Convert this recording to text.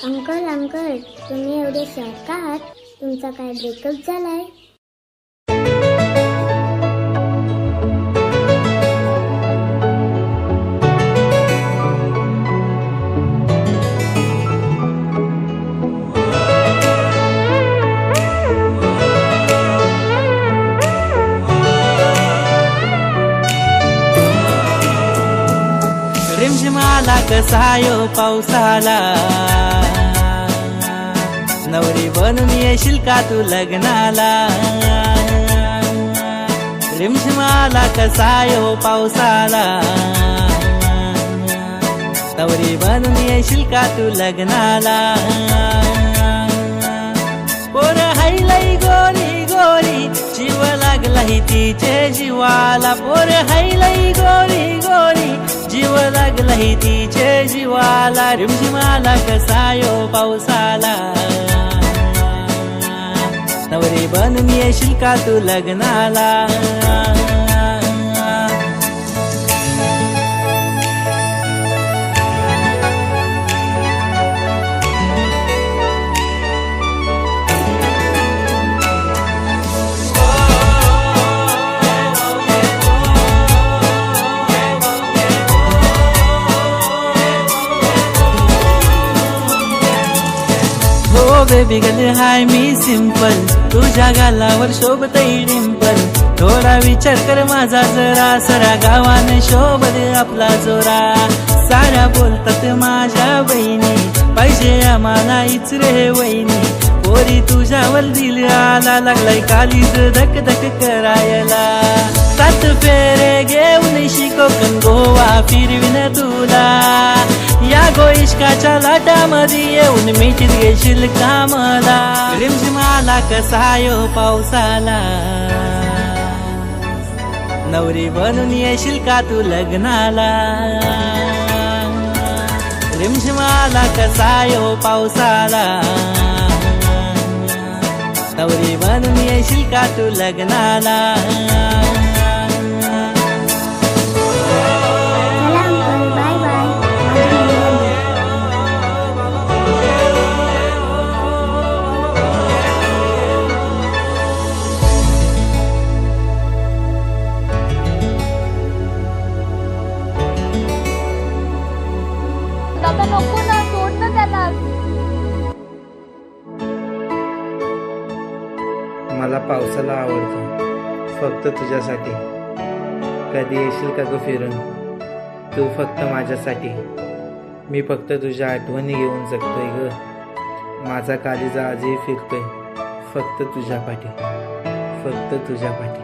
Uncle uncle, तुम्ही एवढे sad का आहात? तुमचा काय ब्रेकअप झालाय? रिमझिमाला कसा यो पावसाला, नवरी बनून येशील का तू लग्नाला? रिमझिमाला कसा यो पावसाला, नवरी बनून येशील का तू लग्नाला? पोर हायलाई गोरी गोरी, जीव लागलाही तिचे जीवाला. पोर हायलाई गोरी गोरी, जीव लागलाही तिचे जीवाला. रिमझिमाला कसा यो पावसाला, नवरी बनून येशील का तू लग्नाला? हो बेबी गर्ल हाय मी सिंपल, तुझ्या गालावर शोभतई डिंपल. थोडा विचार कर माझा जरा, सरा गावाने शोभत आपला जोरा. साऱ्या बोलतात माझ्या बहिणी, पाहिजे आम्हाला हीच रे वहिनी. पोरी तुझ्यावर दिल आला, लागलाय कालीज धक धक करायला. 7 फेरे घेऊन शिकोकन गोवा फिरविन तुला. या गोइश्काच्या लाटामध्ये येऊन मिठीत घेशील कामला. रिमझिमाला कसा यो पावसाला, नवरी बनून येशील का तू लग्नाला? रिमझिमाला कसा यो पावसाला, नवरी बनून येशील का तू लग्नाला? दादा नको ना, सोड ना त्याला. मला पावसाला आवडतो फक्त तुझ्यासाठी. कधी येशील का ग फिरून तू फक्त माझ्यासाठी? मी फक्त तुझ्या आठवणी घेऊन जगतोय ग. माझा काळीजा आजही फिरतोय फक्त तुझ्या पाठी, फक्त तुझ्या पाठी.